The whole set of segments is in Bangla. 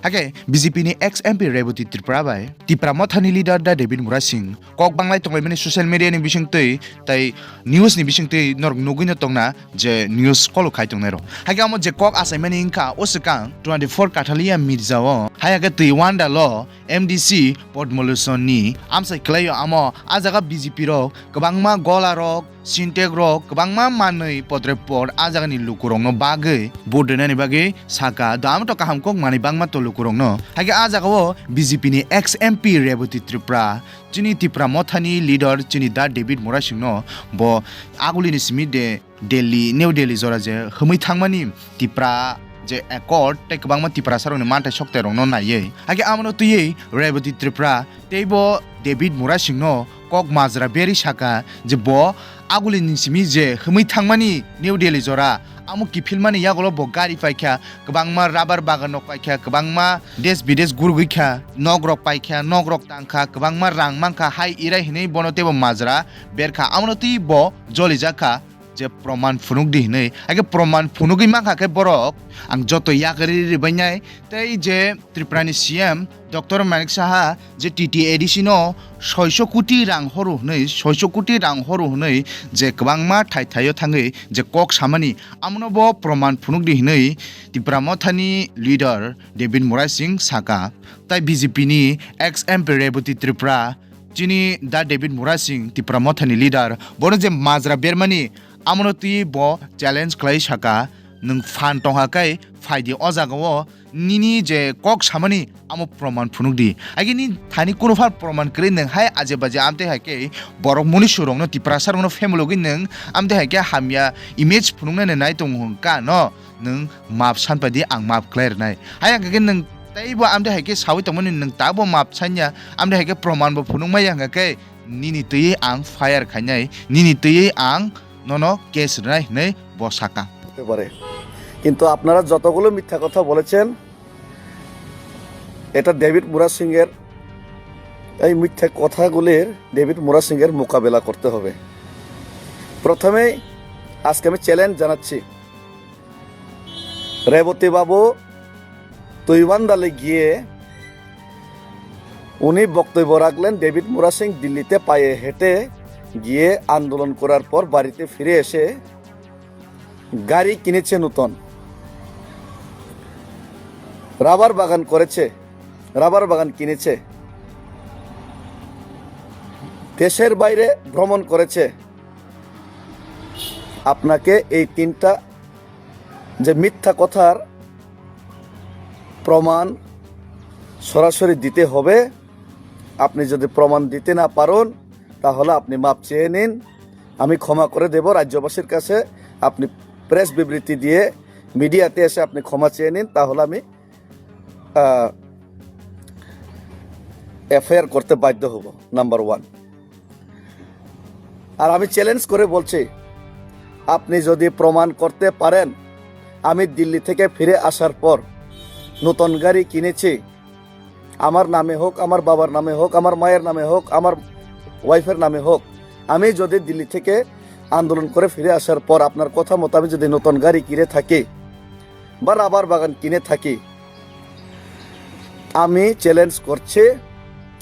Hake BJP ni ex MP Reboti Tripura bai Tripura mothani leader da David Mura Singh kok banglai tonglai mani social media ni bising tai news ni bising nor nugino tongna je news kolu khai tongnai ro hake amo je kok asai mani ingka osakang 24 Kathalia Mirzao hayake tui wanda lo MDC Port Molson ni amsai klayo amo ajaga BJP ro kabangma gola rok Sintek rok kabangma manui potrepor ajaga ni lukurong no bagai bodena ni bagai saka dam to kaham kok mani bangma to lukurong no hage ajaga wo BJP ni ex MP Reboti Tripura chini Tripura mothani leader chini da David Mura Singh no bo aguli ni simi de Delhi New Delhi jora je humai thangmani Tripura je accord te kabangma Tripura sarong manta sokte rong no naye hage amno tuye Reboti Tripura teibo David Mura Singh no kok majra beri saka je bo aguli ni simi je humai thangmani New Delhi jora amu ki filmani yagolo bo gari paikha kabangma rubber bagan nok paikha kabangma des bides gurguikha nogrok paikha nogrok tangkha kabangma rangmangkha hai irai hinei bonote bo majra berkha amnoti bo joli jakha je proman phunuk di hinei age proman phunugui mangkha ke borok ang joto yakari ribainai tei je Tripurani CM Dr. Manik Saha je TTADC no 600 কোটি রাং হরু হनै 600 কোটি রাং হরু হनै যে কবাংমা থাইথাयो थाङै যে কক সামানি আমনবো প্রমাণ ফুনুকদি হनै Tripura mothani leader David Mura Singh saka tai BJP ni ex MP Reboti Tripura chini da David Mura Singh Tripura mothani leader bono je majra bermani amnoti bo challenge klai saka nung fan tonghakai faidi ojagawo nini je kok samani amo proman phunukdi agini thani kono far proman kri nang hai aje baje amte haike borok muni surong no Tripura sarong no family gi nang amte haike hamya image phunukna ne nai tong ka no nang map sanpadi ang map clear nai hai ang gi nang taibo amte haike sawi tongmani nang tabo map sanya amte haike proman bo phunukmai ang haike nini tui ang fire khainai nini tui ang nono case nai nei bosaka পারে কিন্তু আপনারা যতগুলো মিথ্যা কথা বলেছেন এটা ডেভিড মুরা সিং এর এই মিথ্যা কথাগুলির ডেভিড মুরা সিং এর মোকাবেলা করতে হবে প্রথমে আজকে আমি চ্যালেঞ্জ জানাচ্ছি রেবতী বাবু তুইওয়ান্দালে গিয়ে উনি বক্তব্য রাখলেন ডেভিড মুরা সিং দিল্লিতে পায়ে হেঁটে গিয়ে আন্দোলন করার পর বাড়িতে ফিরে এসে গাড়ি কিনেছে নতুন রাবার বাগান করেছে রাবার বাগান কিনেছে দেশের বাইরে ভ্রমণ করেছে আপনাকে এই তিনটা যে মিথ্যা কথার প্রমাণ সরাসরি দিতে হবে আপনি যদি প্রমাণ দিতে না পারেন তাহলে আপনি মাপ চেয়ে নিন আমি ক্ষমা করে দেব রাজ্যবাসীর কাছে আপনি প্রেস বিবৃতি দিয়ে মিডিয়াতে এসে আপনি ক্ষমা চেয়ে নিন তাহলে আমি এফআইআর করতে বাধ্য হব নাম্বার 1 আর আমি চ্যালেঞ্জ করে বলছি আপনি যদি প্রমাণ করতে পারেন আমি দিল্লি থেকে ফিরে আসার পর নতুন গাড়ি কিনেছি আমার নামে হোক আমার বাবার নামে হোক আমার মায়ের নামে হোক আমার ওয়াইফের নামে হোক আমি যদি দিল্লি থেকে আন্দোলন করে ফিরে আসার পর আপনার কথা মতো আমি যদি নতুন গাড়ি কিনে থাকি বা রাবার বাগান কিনে থাকি আমি চ্যালেঞ্জ করছি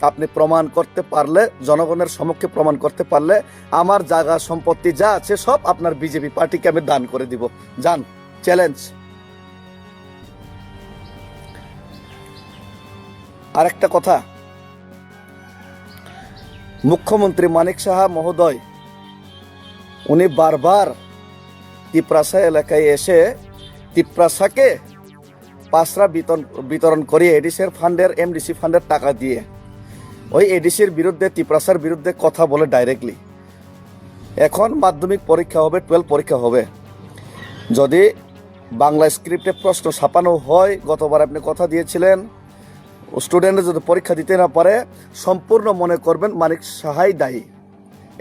আপনি প্রমাণ করতে পারলে জনগণের সম্মুখে প্রমাণ করতে পারলে আমার জায়গা সম্পত্তি যা আছে সব আপনার বিজেপি পার্টিকে আমি দান করে দিব জান চ্যালেঞ্জ আরেকটা কথা মুখ্যমন্ত্রী মানিক সাহা মহোদয় উনি বারবার তিপ্রাসা এলাকায় এসে তিপ্রাসাকে পাসরা বিতরণ করিয়ে এডিসির ফান্ডের এমডিসি ফান্ডের টাকা দিয়ে ওই এডিসির বিরুদ্ধে তিপ্রাসার বিরুদ্ধে কথা বলে ডাইরেক্টলি এখন মাধ্যমিক পরীক্ষা হবে 12 পরীক্ষা হবে যদি বাংলা স্ক্রিপ্টে প্রশ্ন ছাপানো হয় গতবার আপনি কথা দিয়েছিলেন স্টুডেন্টরা যদি পরীক্ষা দিতে না পারে সম্পূর্ণ মনে করবেন মানিক সাহাই দায়ী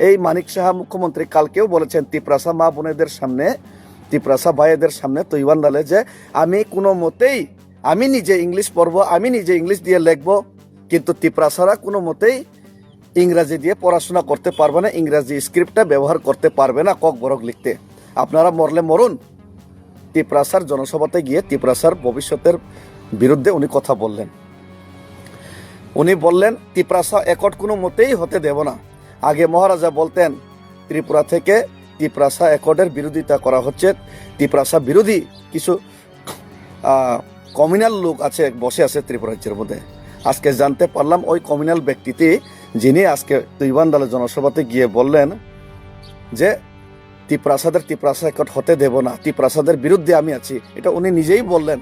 এই মানিক সাহা মুখ্যমন্ত্রী কালকেও বলেছেন তিপ্রাসা মা বোনেদের সামনে তিপ্রাসা ভাইদের সামনে তুইওয়ান্দালে যে আমি কোনো মতেই আমি নিজে ইংলিশ পড়বো আমি নিজে ইংলিশ দিয়ে লিখবো কিন্তু তিপ্রাসারা কোনো মতেই ইংরাজি দিয়ে পড়াশোনা করতে পারবে না ইংরাজি স্ক্রিপ্টটা ব্যবহার করতে পারবে না কক বরক লিখতে আপনারা মরলে মরুন তিপ্রাসার জনসভাতে গিয়ে তিপ্রাসার ভবিষ্যতের বিরুদ্ধে উনি কথা বললেন। উনি বললেন তিপ্রাসা একট কোনো মতেই হতে দেব না। আগে মহারাজা বলতেন ত্রিপুরা থেকে তিপ্রাসা একটের বিরোধিতা করা হচ্ছে, তিপ্রাসা বিরোধী কিছু কমিউনাল লোক আছে, বসে আছে ত্রিপুরা রাজ্যের মধ্যে। আজকে জানতে পারলাম ওই কমিউনাল ব্যক্তিটি, যিনি আজকে তুইবান্দালের জনসভাতে গিয়ে বললেন যে তিপ্রাসা একট হতে দেব না, তিপ্রাসাদের বিরুদ্ধে আমি আছি, এটা উনি নিজেই বললেন।